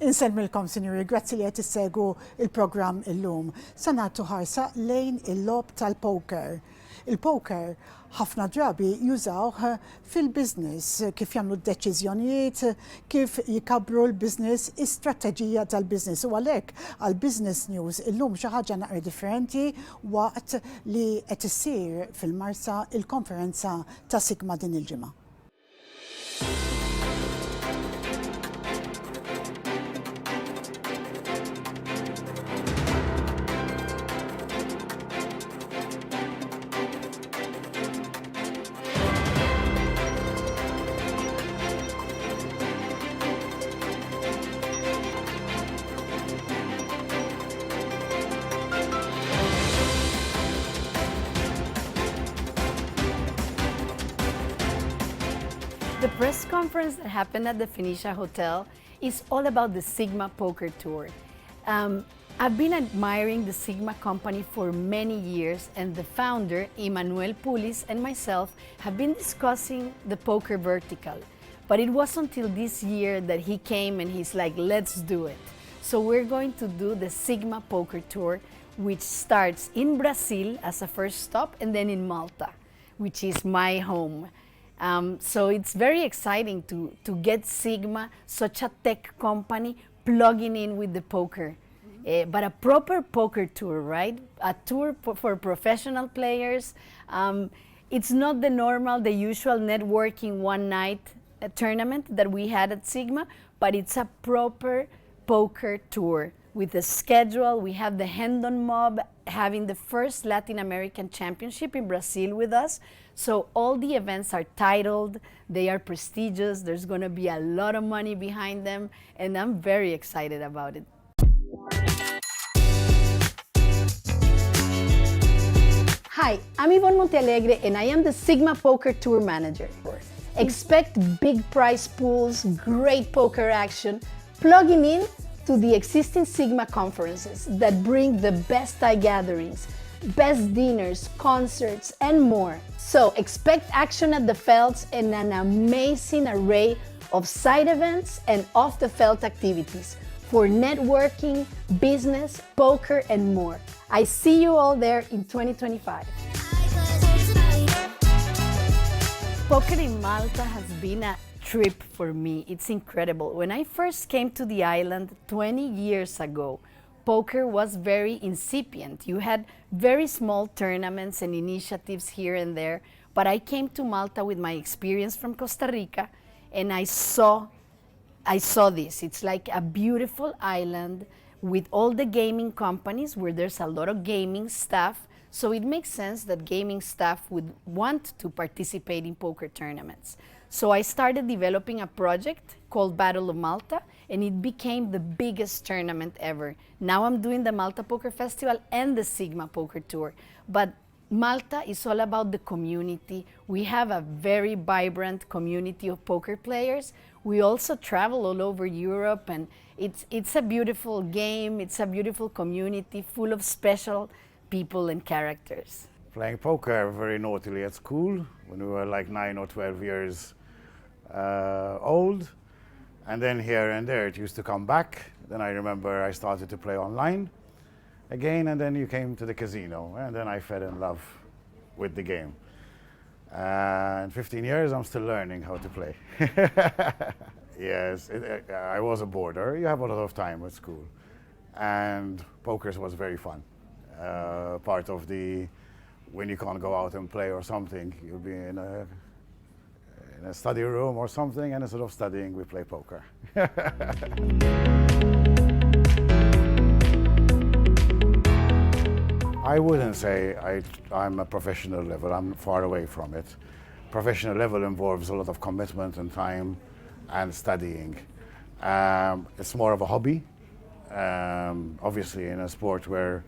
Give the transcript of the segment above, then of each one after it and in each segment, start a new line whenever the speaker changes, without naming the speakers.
Insemmilkom, sinjuri, grazzi li qed issegwu il-programm illum. Se nagħtu ħarsa lejn il-lob tal-poker. Il-poker ħafna drabi jużawh fil-business, kif jagħmlu d-deċiżjonijiet, kif jikabru l-business, is-strateġija tal-business. U għalhekk għall-business news illum xi ħaġa naqra differenti waqt li qed issir fil-Marsa il-konferenza ta' Sigma din il-ġimgħa.
The press conference that happened at the Phoenicia Hotel is all about the Sigma Poker Tour. I've been admiring the Sigma company for many years, and the founder, Emmanuel Pulis, and myself have been discussing the poker vertical. But it was until this year that he came and he's like, let's do it. So we're going to do the Sigma Poker Tour, which starts in Brazil as a first stop, and then in Malta, which is my home. So it's very exciting to get Sigma, such a tech company, plugging in with the poker. But a proper poker tour, right? A tour for professional players. It's not the usual networking one-night tournament that we had at Sigma, but it's a proper poker tour with a schedule. We have the Hendon Mob having the first Latin American Championship in Brazil with us. So all the events are titled, they are prestigious, there's going to be a lot of money behind them, and I'm very excited about it. Hi, I'm Yvonne Montealegre, and I am the Sigma Poker Tour Manager. Expect big prize pools, great poker action, plugging in to the existing Sigma conferences that bring the best gatherings, best dinners, concerts, and more. So expect action at the Felds and an amazing array of side events and off-the-felt activities for networking, business, poker, and more. I see you all there in 2025. Poker in Malta has been a trip for me. It's incredible. When I first came to the island 20 years ago, poker was very incipient. You had very small tournaments and initiatives here and there, but I came to Malta with my experience from Costa Rica, and I saw this. It's like a beautiful island with all the gaming companies where there's a lot of gaming staff, so it makes sense that gaming staff would want to participate in poker tournaments. So I started developing a project called Battle of Malta, and it became the biggest tournament ever. Now I'm doing the Malta Poker Festival and the Sigma Poker Tour. But Malta is all about the community. We have a very vibrant community of poker players. We also travel all over Europe, and it's a beautiful game, it's a beautiful community full of special people and characters.
Playing poker very naughtily at school when we were like 9 or 12 years old, and then here and there it used to come back. Then I remember I started to play online again, and then you came to the casino, and then I fell in love with the game. In 15 years I'm still learning how to play. Yes, I was a boarder. You have a lot of time at school, and poker was very fun. Part of the, when you can't go out and play or something, you'll be in a study room or something, and instead of studying, we play poker. I wouldn't say I'm a professional level. I'm far away from it. Professional level involves a lot of commitment and time and studying. It's more of a hobby. Obviously, in a sport where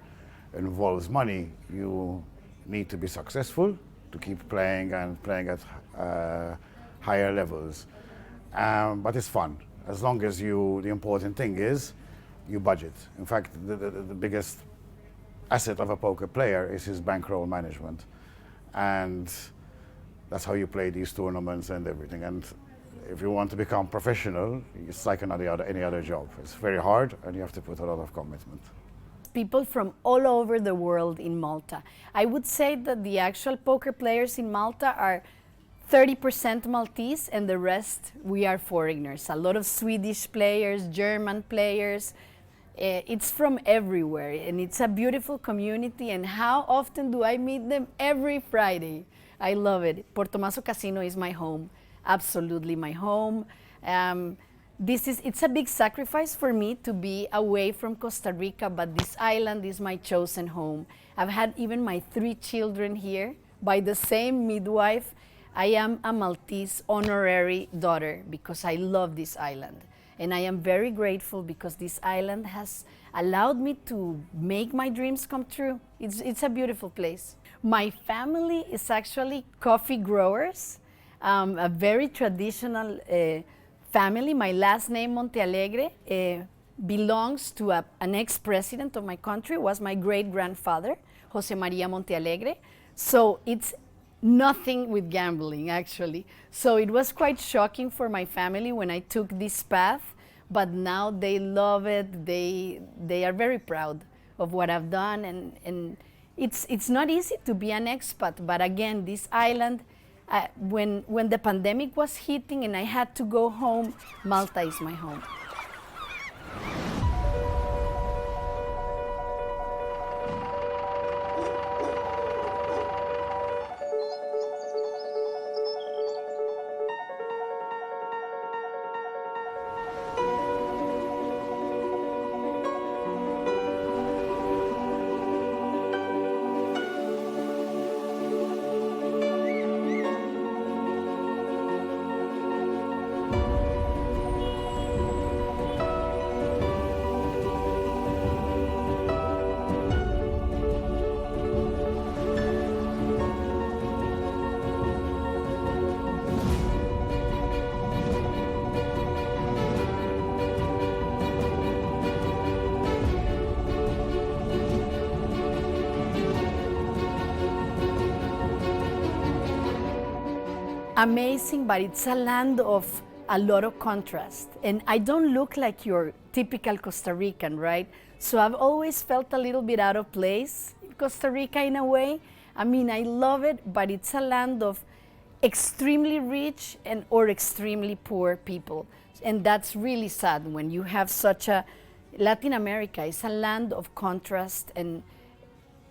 it involves money, you need to be successful to keep playing and playing at higher levels. But it's fun, as long as the important thing is you budget. In fact, the biggest asset of a poker player is his bankroll management. And that's how you play these tournaments and everything. And if you want to become professional, it's like any other job. It's very hard and you have to put a lot of commitment.
People from all over the world in Malta. I would say that the actual poker players in Malta are 30% Maltese and the rest we are foreigners. A lot of Swedish players, German players. It's from everywhere and it's a beautiful community, and how often do I meet them? Every Friday. I love it. Portomaso Casino is my home, absolutely my home. It's a big sacrifice for me to be away from Costa Rica, but this island is my chosen home. I've had even my 3 children here by the same midwife. I am a Maltese honorary daughter because I love this island. And I am very grateful because this island has allowed me to make my dreams come true. It's a beautiful place. My family is actually coffee growers, a very traditional family. My last name, Montealegre, belongs to an ex-president of my country, was my great-grandfather, Jose Maria Montealegre. So it's nothing with gambling, actually. So it was quite shocking for my family when I took this path, but now they love it. They are very proud of what I've done, and it's not easy to be an expat, but again, this island, when the pandemic was hitting and I had to go home, Malta is my home. Amazing, but it's a land of a lot of contrast. And I don't look like your typical Costa Rican, right? So I've always felt a little bit out of place in Costa Rica in a way. I mean, I love it, but it's a land of extremely rich or extremely poor people. And that's really sad when you have such a, Latin America is a land of contrast and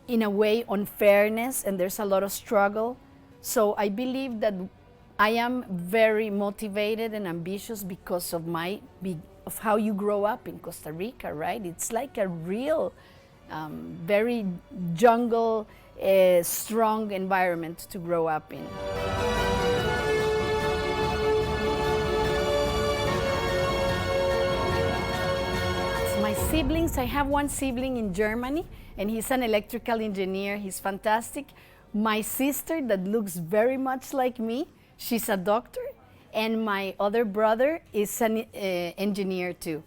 in a way unfairness, and there's a lot of struggle. So I believe that I am very motivated and ambitious because of of how you grow up in Costa Rica, right? It's like a real, very jungle, strong environment to grow up in. My siblings, I have one sibling in Germany, and he's an electrical engineer. He's fantastic. My sister, that looks very much like me, she's a doctor, and my other brother is an engineer too.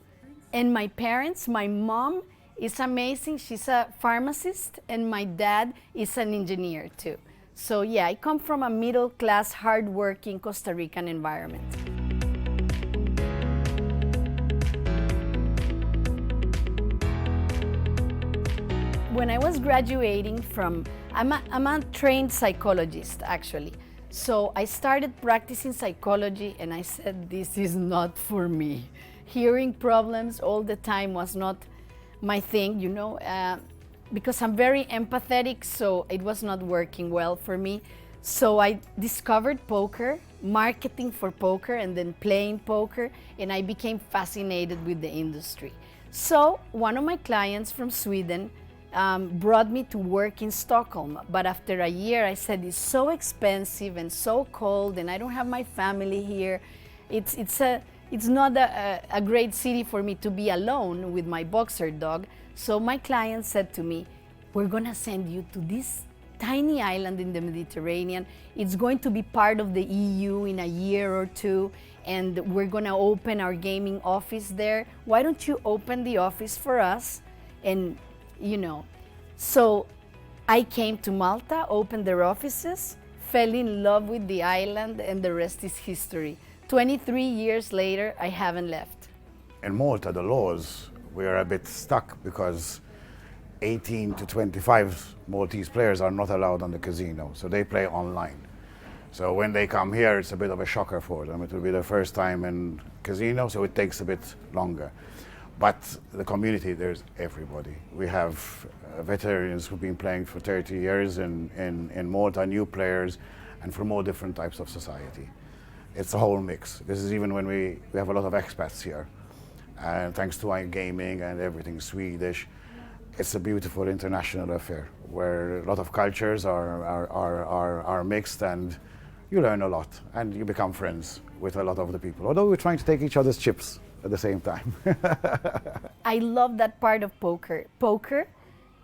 And my parents, my mom is amazing, she's a pharmacist, and my dad is an engineer too. So yeah, I come from a middle-class, hard-working Costa Rican environment. When I was graduating from, I'm a trained psychologist actually. So I started practicing psychology and I said, this is not for me. Hearing problems all the time was not my thing, you know, because I'm very empathetic, so it was not working well for me. So I discovered poker, marketing for poker, and then playing poker, and I became fascinated with the industry. So one of my clients from Sweden brought me to work in Stockholm, but after a year I said, it's so expensive and so cold and I don't have my family here. It's not a great city for me to be alone with my boxer dog. So my client said to me, we're gonna send you to this tiny island in the Mediterranean. It's going to be part of the EU in a year or two, and we're gonna open our gaming office there. Why don't you open the office for us? And you know, so I came to Malta, opened their offices, fell in love with the island, and the rest is history. 23 years later, I haven't left.
In Malta, the laws, we are a bit stuck because 18 to 25 Maltese players are not allowed on the casino, so they play online. So when they come here, it's a bit of a shocker for them. It will be their first time in casino, so it takes a bit longer. But the community, there's everybody. We have veterans who've been playing for 30 years in Malta, new players, and from all different types of society. It's a whole mix. This is even when we have a lot of expats here. And thanks to iGaming and everything Swedish, it's a beautiful international affair where a lot of cultures are mixed, and you learn a lot and you become friends with a lot of the people. Although we're trying to take each other's chips at the same time.
I love that part of poker. Poker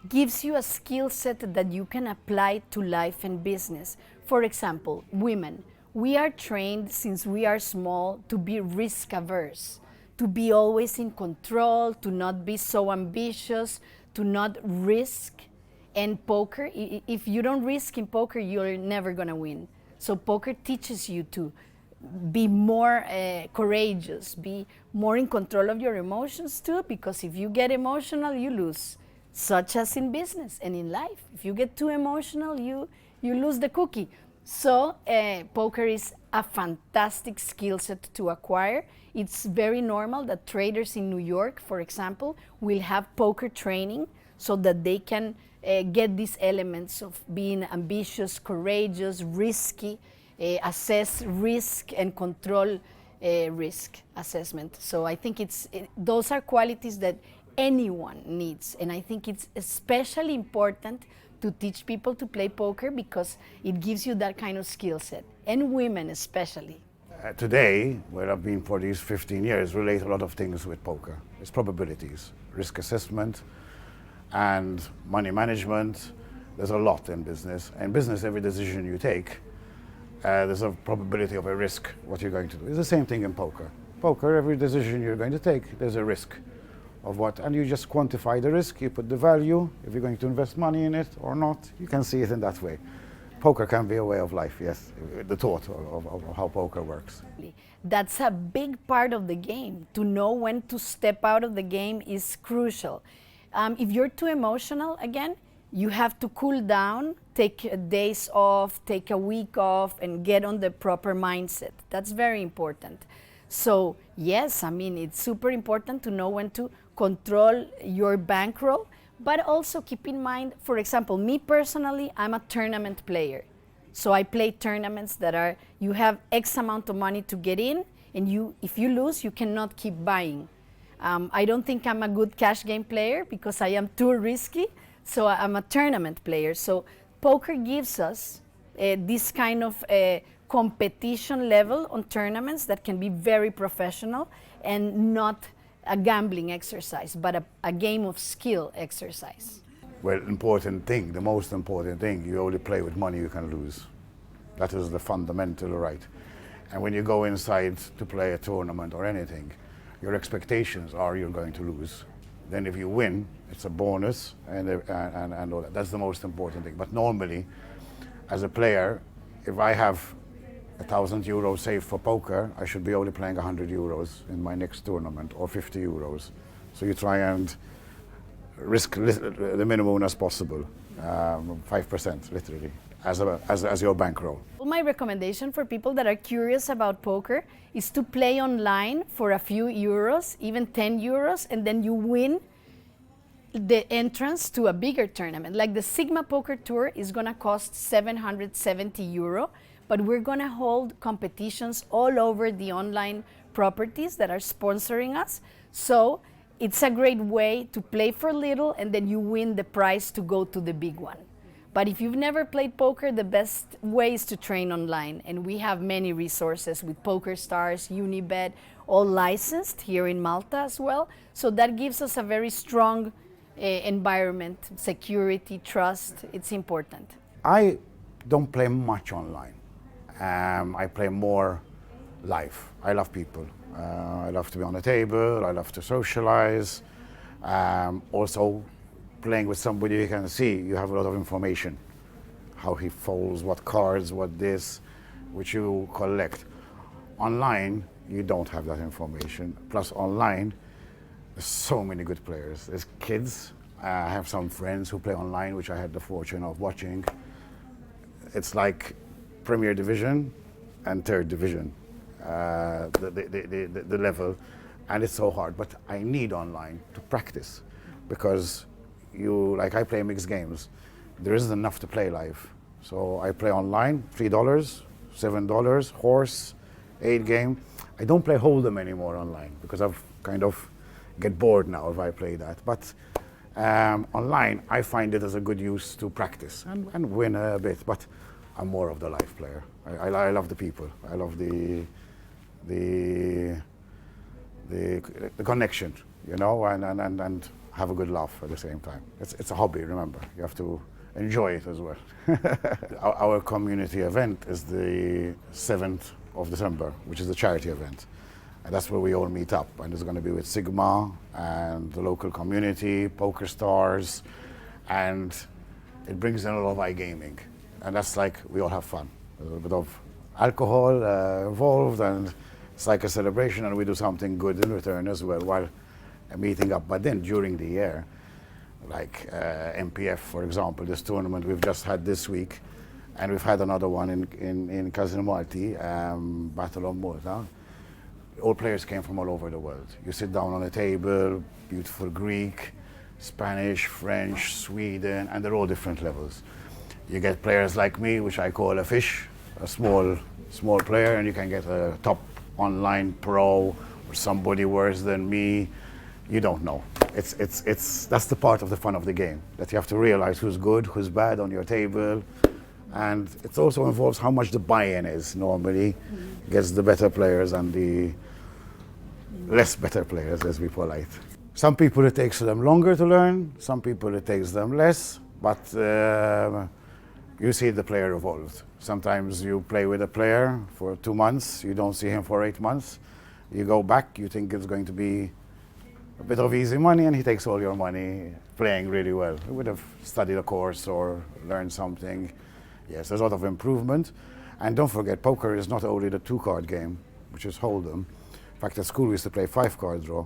gives you a skill set that you can apply to life and business. For example, women. We are trained since we are small to be risk averse, to be always in control, to not be so ambitious, to not risk. And poker, if you don't risk in poker, you're never gonna win. So poker teaches you to be more courageous, be more in control of your emotions too, because if you get emotional, you lose, such as in business and in life. If you get too emotional, you lose the cookie. So poker is a fantastic skill set to acquire. It's very normal that traders in New York, for example, will have poker training so that they can get these elements of being ambitious, courageous, risky, assess risk and control risk assessment. So I think those are qualities that anyone needs, and I think it's especially important to teach people to play poker because it gives you that kind of skill set, and women especially.
Today, where I've been for these 15 years, relate a lot of things with poker. It's probabilities, risk assessment, and money management. There's a lot in business. In business, every decision you take, there's a probability of a risk, what you're going to do. It's the same thing in poker. Poker, every decision you're going to take, there's a risk of what, and you just quantify the risk, you put the value, if you're going to invest money in it or not, you can see it in that way. Poker can be a way of life, yes, the thought of how poker works.
That's a big part of the game. To know when to step out of the game is crucial. If you're too emotional, again, you have to cool down, take days off, take a week off, and get on the proper mindset. That's very important. So yes, I mean, it's super important to know when to control your bankroll, but also keep in mind, for example, me personally, I'm a tournament player. So I play tournaments that are, you have X amount of money to get in, and if you lose, you cannot keep buying. I don't think I'm a good cash game player because I am too risky, so I'm a tournament player. So poker gives us this kind of competition level on tournaments that can be very professional and not a gambling exercise, but a game of skill exercise.
Well, important thing, the most important thing, you only play with money you can lose. That is the fundamental right. And when you go inside to play a tournament or anything, your expectations are you're going to lose. Then if you win, it's a bonus and all that. That's the most important thing. But normally, as a player, if I have €1,000 saved for poker, I should be only playing €100 in my next tournament, or €50. So you try and risk the minimum as possible, 5% literally, as your bankroll.
My recommendation for people that are curious about poker is to play online for a few euros, even €10, and then you win the entrance to a bigger tournament. Like the Sigma Poker Tour is gonna cost €770, but we're gonna hold competitions all over the online properties that are sponsoring us. So it's a great way to play for little and then you win the prize to go to the big one. But if you've never played poker, the best way is to train online. And we have many resources with PokerStars, Unibet, all licensed here in Malta as well. So that gives us a very strong environment, security, trust. It's important.
I don't play much online. I play more live. I love people. I love to be on the table. I love to socialize. Also, playing with somebody you can see, you have a lot of information. How he folds, what cards, what this, which you collect. Online, you don't have that information. Plus online, there's so many good players. There's kids. I have some friends who play online, which I had the fortune of watching. It's like Premier Division and Third Division, the level, and it's so hard. But I need online to practice, because like I play mixed games. There isn't enough to play live. So I play online, $3, $7, horse, 8 game. I don't play Hold'em anymore online because I've kind of get bored now if I play that. But online, I find it as a good use to practice and win a bit. But I'm more of the live player. I love the people. I love the connection, you know, and have a good laugh at the same time. It's a hobby, remember. You have to enjoy it as well. Our community event is the 7th of December, which is a charity event. And that's where we all meet up. And it's going to be with Sigma and the local community, poker stars, and it brings in a lot of iGaming. And that's like, we all have fun. There's a bit of alcohol involved, and it's like a celebration, and we do something good in return as well while meeting up. But then during the year, like MPF, for example, this tournament we've just had this week, and we've had another one in Casino Malti, Battle of Malta. All players came from all over the world. You sit down on a table, beautiful Greek, Spanish, French, Sweden, and they're all different levels. You get players like me, which I call a fish, a small player, and you can get a top online pro or somebody worse than me. You don't know. That's the part of the fun of the game, that you have to realize who's good, who's bad on your table. And it also involves how much the buy-in is normally. Gets the better players and the less better players, let's be polite. Some people it takes them longer to learn, some people it takes them less, but you see the player evolved. Sometimes you play with a player for 2 months, you don't see him for 8 months. You go back, you think it's going to be a bit of easy money, and he takes all your money playing really well. He would have studied a course or learned something. Yes, there's a lot of improvement. And don't forget, poker is not only the 2-card game, which is Hold'em. In fact, at school we used to play 5-card draw.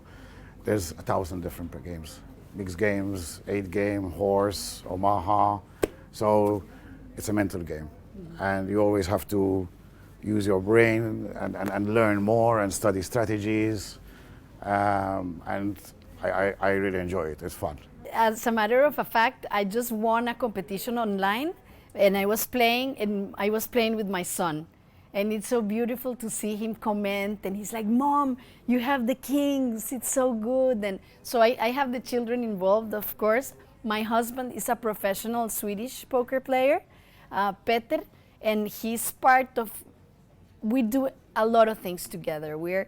There's 1,000 different games. Mixed games, 8-game, horse, Omaha. So it's a mental game. And you always have to use your brain and learn more and study strategies. And I really enjoy it. It's fun.
As a matter of fact, I just won a competition online, and I was playing with my son. And it's so beautiful to see him comment, and he's like, "Mom, you have the kings, it's so good." And so I have the children involved, of course. My husband is a professional Swedish poker player, Peter, and he's part of, we do a lot of things together. We're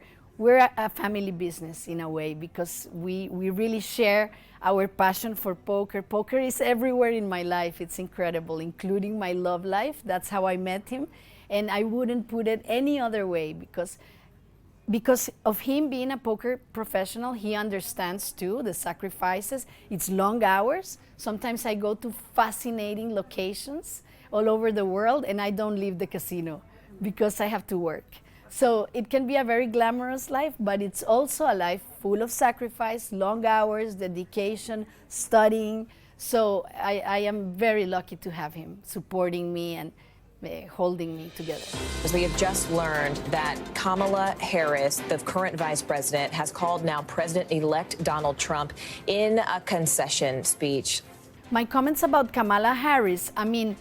a family business in a way, because we really share our passion for poker. Poker is everywhere in my life. It's incredible, including my love life. That's how I met him. And I wouldn't put it any other way, because of him being a poker professional, he understands too the sacrifices. It's long hours. Sometimes I go to fascinating locations all over the world, and I don't leave the casino because I have to work. So it can be a very glamorous life, but it's also a life full of sacrifice, long hours, dedication, studying. So I am very lucky to have him supporting me and holding me together.
As we have just learned that Kamala Harris, the current vice president, has called now President-elect Donald Trump in a concession speech.
My comments about Kamala Harris, I mean,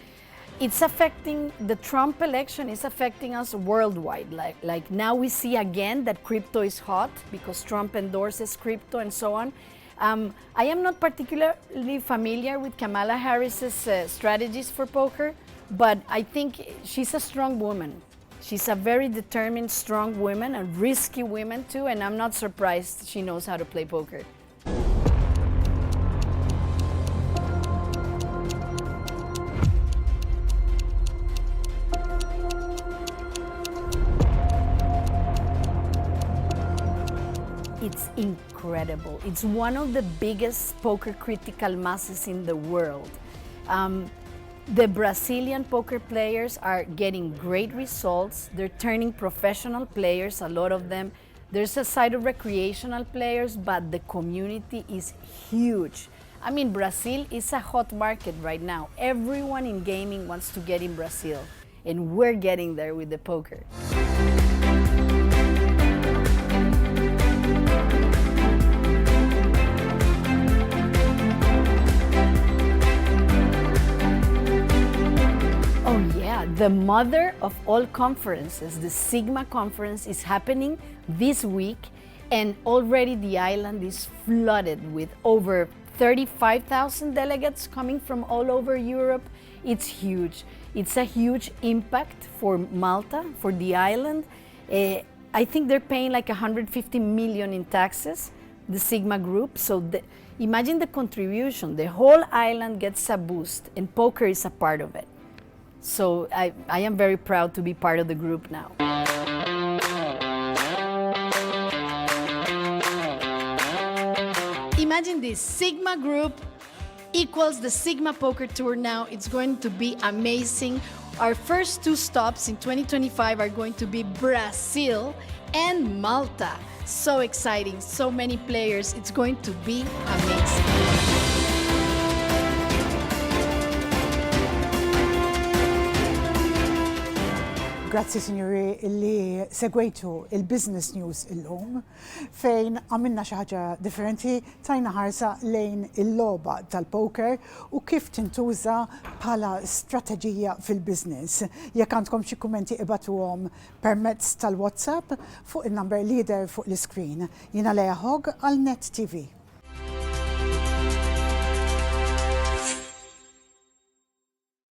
it's affecting, the Trump election is affecting us worldwide. Like now we see again that crypto is hot because Trump endorses crypto and so on. I am not particularly familiar with Kamala Harris's strategies for poker, but I think she's a strong woman. She's a very determined, strong woman, a risky woman too, and I'm not surprised she knows how to play poker. It's incredible. It's one of the biggest poker critical masses in the world. The Brazilian poker players are getting great results. They're turning professional players, a lot of them. There's a side of recreational players, but the community is huge. I mean, Brazil is a hot market right now. Everyone in gaming wants to get in Brazil, and we're getting there with the poker. The mother of all conferences, the Sigma conference, is happening this week, and already the island is flooded with over 35,000 delegates coming from all over Europe. It's huge. It's a huge impact for Malta, for the island. I think they're paying like 150 million in taxes, the Sigma group. So imagine the contribution. The whole island gets a boost, and poker is a part of it. So I am very proud to be part of the group now. Imagine this, Sigma group equals the Sigma Poker Tour now. It's going to be amazing. Our first two stops in 2025 are going to be Brazil and Malta. So exciting, so many players. It's going to be amazing.
Grazzi signori illi segwejtu il-business news illum fejn għamilna xi ħaġa differenti, tajna ħarsa lejn il-logħba tal-poker u kif tintuża bħala strateġija fil-business. Jekk għandkom xi kummenti ibatuhom permezz tal-WhatsApp fuq il-number leader fuq l-iskrin. Jiena Hogg għal Net TV.